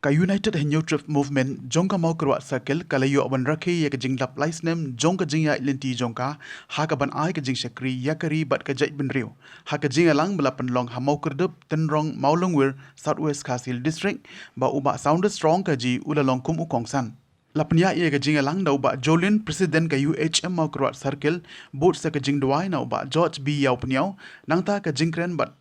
Ka United Henyutrif Movement jongka mau kerwa circle kalayo aban rakhe ya jing lap licenem jongka jing ya linti jongka ha ka ban ai ka jing shakri ya kari bat ka jai bin riu ha ka jing alang belapan long ha mau kerdup tenrong maulungwir Southwest Kasil District ba uba sound strong ka ji ulalong kum ukongsan. Lapnya ia ka jing alang da uba Jolin President ka UHM mau kerwa circle boat sa ka jing duai na uba George B Yau pniau nangta ka jing kren bat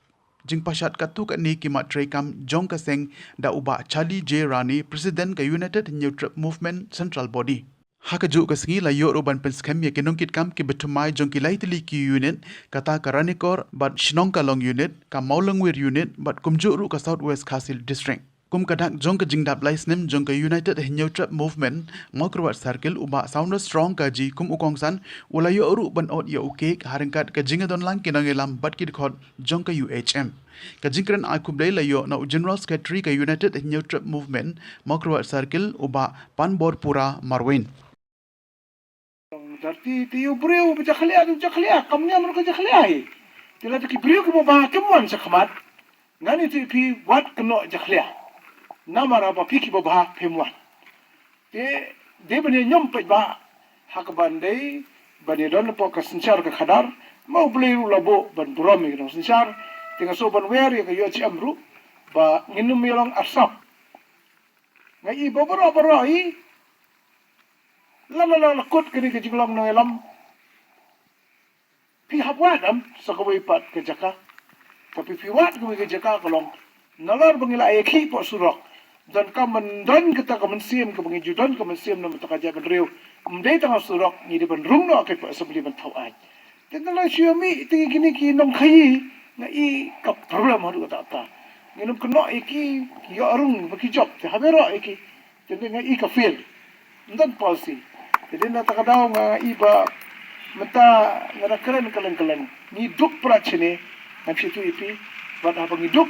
jing pashat katuk ni kimat trekam jong kaseng da uba Charlie J Rani President ka United Neutral Movement Central Body. Haka juk kasengi la yo ruban penskem ya kinongkit kam ki betumai jong ki laitili ki unit kata ka ranikor bat shinong ka long unit ka maulangwir unit bat kumjuk ru ka Southwest Kasil District. Kum kadak jong ka jingdap laisnem jong ka United Neutral Movement makrwat circle uba sounder strong ka ji kum ukongsan ulayo ru ban ot ya uke haringkat ka jingadon lang kinangelam bat ki dikhot jong ka UHM. Ka jingkran akublay layo na General Secretary ka United Neutral Movement makrwat circle uba Panbor Pura Marwin. Darti tiyo brio bejaklia kamnya mereka jaklia hi. Tila ki brio ke mabah kemuan sakamat. Ngani ti pi wat keno jaklia. Nama raba pi ki mabah pemuan. De bani nyom pe ba hakaban dei bani don po ka sincar ka khadar mau beli labo ban buromi no sincar tinga so ban wer ya yo ci amru ba nginum yolong asap. Ngai boboro hi la kot kini ke jinglong no elam pi hapwadam sakawi pat ke jaka tapi pi wat ke jaka kolong nalar bangila eki po surok dan kamen don kita kamen sim ke bangi judon kamen sim no mata kaja benriu mdei tanga surok ni de ben rung no ke po sebeli ben tau ai tenala xiaomi tingi kini ki nong khai na i ka problem hadu ta ta nginum keno eki yo arung baki job te habero eki tenga i ka fail dan policy jadi na takadaw nga iba mata nga keren kalen ni duk prachine ang situ ipi bat habang iduk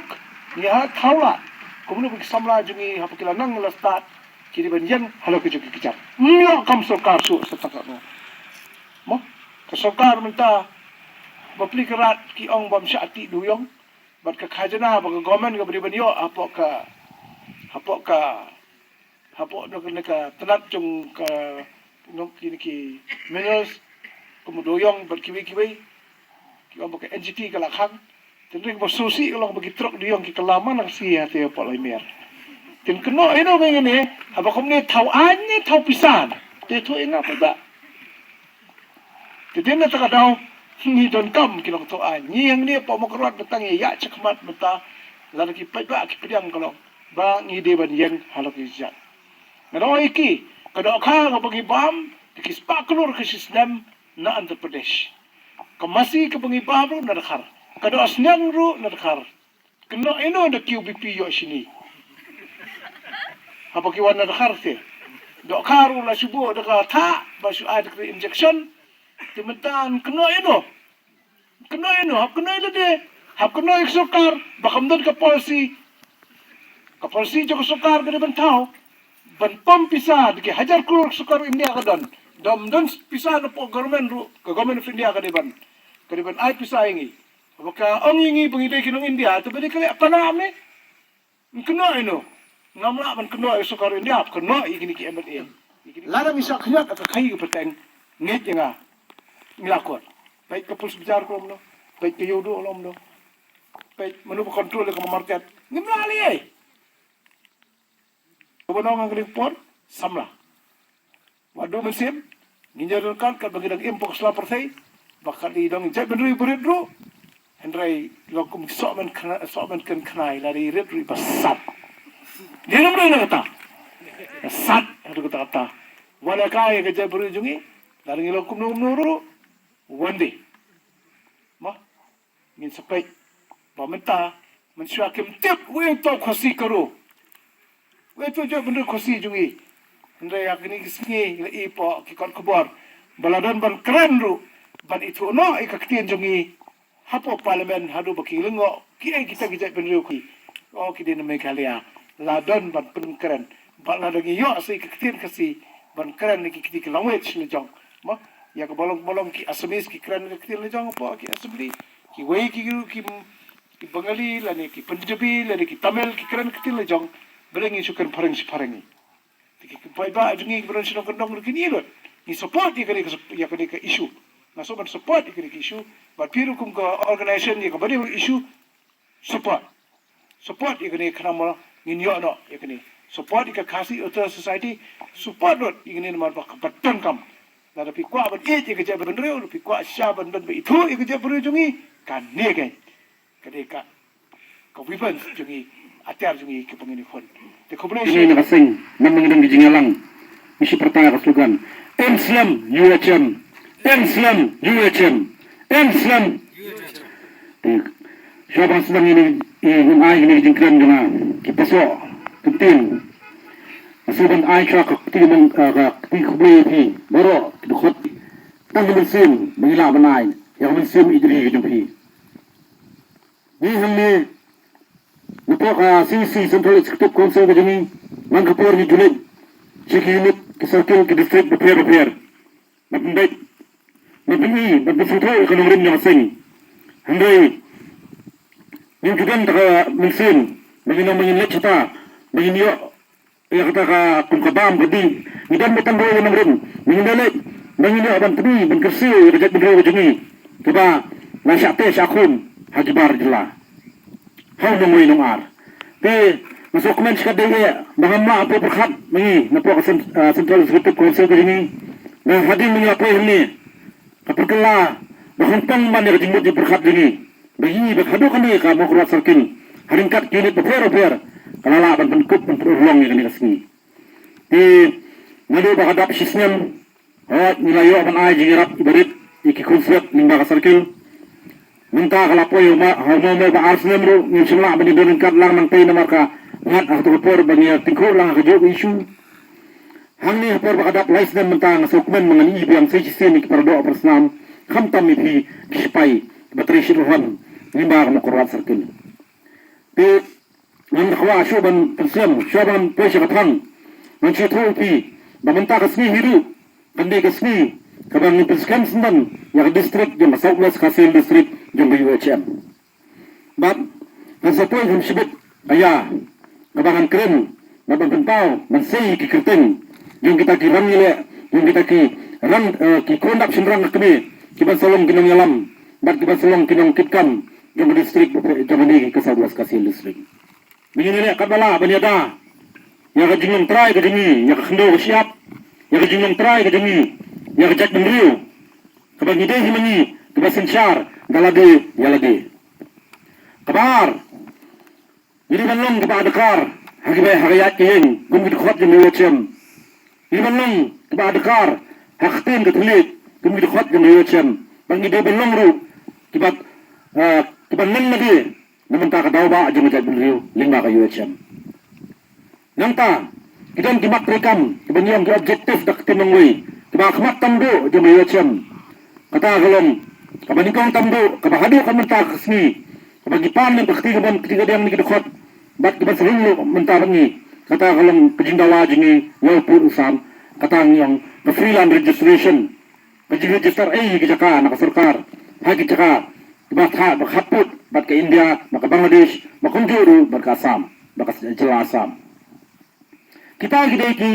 ni ha thawla kumno big samla jungi hapakila nang lastat kiri banyan halo ke juki kicap myo kam sokar su sataka mo ka sokar menta bapli kerat ki ong bam syati duyong bat ka khajana ba government ka bari banyo apok no ka tenat jung ka nok kini ki minerals kemudoyong berkiwi ki om pakai NGT kala khang tenri ko susi kalau bagi truk duyong ki kelama nang si hati apa lai mer tin keno eno ngene apa komne tau anye tau pisan te tu inga pa te dena ta daw ni don kam ki long to anye yang ni pa mokrot betang ya cekmat beta lan ki pa ki pediang kalau ba ni de ban yang halok izat ngado iki kada ka bagi bam dikispa klur ke sistem na Andhra Pradesh kamasi ke bagi bam ru na dakhar kada asnyang ru na dakhar keno eno da QBP yo sini apa ki wan na dakhar te do karu la subo da ka tha ba su ad ke injection timentan keno eno hap keno de hap keno sukar bakamdan ka policy jo sukar ke bentau ban pom pisa dike hajar crore sukar India kadan dom don pisa no po government ru ka government of India kadiban ai pisa ingi maka ong ingi pangide kinong India to bali kali panam ne keno eno ngamla ban keno sukar India keno igini ki MLA lara misa khnya ka khai perteng nget nga ngilakot baik ke puls bicar ko no baik ke yodo olom no baik menu kontrol ke market ngimlali ai Gubernur ng report, samla. Wado mesim, ninjaron kan bagi dang impok sela partai, bakal di dang jai benri beridro, hendrai lokum somen kan kanai lari ridri basat. Dia namanya kata, sat itu kata. Wala kai ke jai beri jungi, lari lokum nuru, wandi. Mah, min sampai, pamenta, mensyuakim tip, weng tau khasi karo. Itu je benda kosi jungi. Hendai yang ini kesengi ipo kikon kubor. Baladon ban keren ru. Ban itu no ikaktian jungi. Hapo parlimen hadu baki lengo. Kia kita gijak benriu ki. Oh kidi na Meghalaya. Ladon ban pen keren. Ban ladon iyo asa ikaktian kasi. Ban keren ni kiti ki language lejong. Ma ya ke bolong ki asamis ki keren ikaktian lejong po ki assembly. Ki wei ki Bengali lani ki Punjabi lani ki Tamil ki keren ikaktian lejong. berengi sukan parengi. Tiki pai ba jungi beron sino kendong kini lot. Ni support ikani ke isu. Na so ban support ikani ke isu, but piru kum ka organization ni ka bani isu support. Support ikani kana mo nginyo no ikani. Support ika kasi other society support lot ikani mar ba kapatan kam. Na pi kwa ban e ke je ban reu pi kwa sha ban ban itu ke je ban jungi kan ni ke. Kadeka ka wiban jungi atar jungi ke pengini fon. The combination Ini nakasing namang ng gijingalang misi pertanga kaslugan Islam UHM Islam UHM Islam Siapa sedang ini ay gijingkran nga kipaso penting asuban ay ka katiman ka kubli pi baro dukot tang bensin mengila banai yang bensin idri gijimpi ni hamne Untuk sisi Central Executive Council ke jami Mangkapur ni Julit Siki unit ke circle ke district beper Mapindait Mapingi Mapisuto ke numerin yang asing Handai Yung jugan taka mensin Bagina menginlet cita Bagin yuk Ya kata ka kung kabam kadi Ngidan betang doa yang numerin Mengindalit Bagin yuk abang tebi Bengkersi Kajat bendera ke jami Kaba Nasyakte syakun Hajibar jelah How nung way nung ar. Te masuk komen sikat dia baham ma apa berkat mengi napo ka Central Executive Council ko ini. Na hadin mengi apa ini. Kapagkala bahantang man ni jingmot di berkat ini. Bagi baghado kami ka mo kurat circle. Haringkat unit beper kalala ban penkut penprolong ni kami kasni. Te ngado bakadap sistem hot nilayo ban ay jingirap ibarit ikikonsep ning baka circle. Minta kalapoy hama ba Arsenal ro ni simla bani donin kat lang nang pay na marka ngat ang por bani tingko lang ka jo issue hangni por bakadap lais na mentang sukmen mangani biang sai sistem ki pardo persnam khamtam mi phi kispai batri shirhan ni ba ka makurat circle te man khwa shoban persem shoban pesha katang man chitho pi bamanta kasni hiru kande kasni kabang ni peskan sendan ya district yang Southwest Kasil district yang UHM. But nasapoy hum sibit aya kabangan keren nabang pentau mansay kikirting yung kita kirang nile yung kita ki ran ki kondak sinrang kami kiban salong kinong yalam bat kiban salong kinong kitkan yung district yung ni ke Southwest Kasil district. Begini ni kabala banyada ya kajingong try kajingi ya kendo siap ya kajingong try kajingi ya kajak benriu kabang ide himangi kebasin syar galade yalade kabar ini banlong kepada dekar hagibai hagayat kiyeng gumit khot jeng UHM ini banlong kepada dekar haktin ketulit gumit khot jeng UHM bang ide banlong ru kibat nan nadi namenta kadaw ba jeng jat benriu lingba ka UHM nangta kidan kimak rekam kibanyong ki objektif dak tinongwi kibak khmat tamdo jeng UHM kata galom kabanikong tamdo kabahado kan menta kasni kabagipan ng ketiga yang ni kidukot bat kiban salunlo menta bangi kata galom kejindawa jingi walaupun usam kata yang ke freelance registration register kijaka nakaserkar hagi jaka kibat ha bakhaput bat ke India baka Bangladesh makunjuru bat ke Assam baka jela Assam kita gidai ki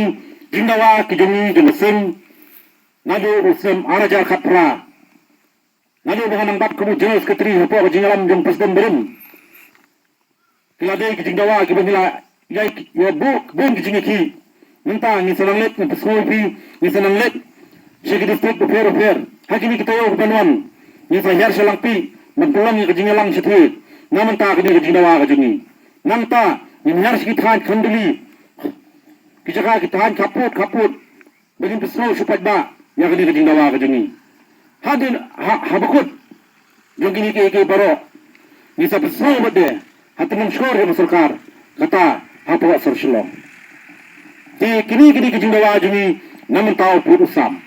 jindawa kijungi jemesin ngado usem arajar khapra ngado bahan ang bat kumu jenis ketri hapo ka jingalam jong presiden berim kilade ki jingdawa ki banila yai ya buk bon ki jingiki minta ni sananglet ni pesoi pi ni sananglet segi district per hakini kita yo banwan ni sa yar selang pi magpulang ni ka jingalang sithi namanta ka ni ka jingdawa ka jingi namta ni yar segi than khanduli ki jaga ki than kaput bagin pesoi supat ba ya ka ni ka jingdawa ka jingi hadin habakut yung gini kay baro ni sa pesoi made hatinong skor yung sarkar kata hapo asar shilong di kini kijindawa jingi naman tao put usam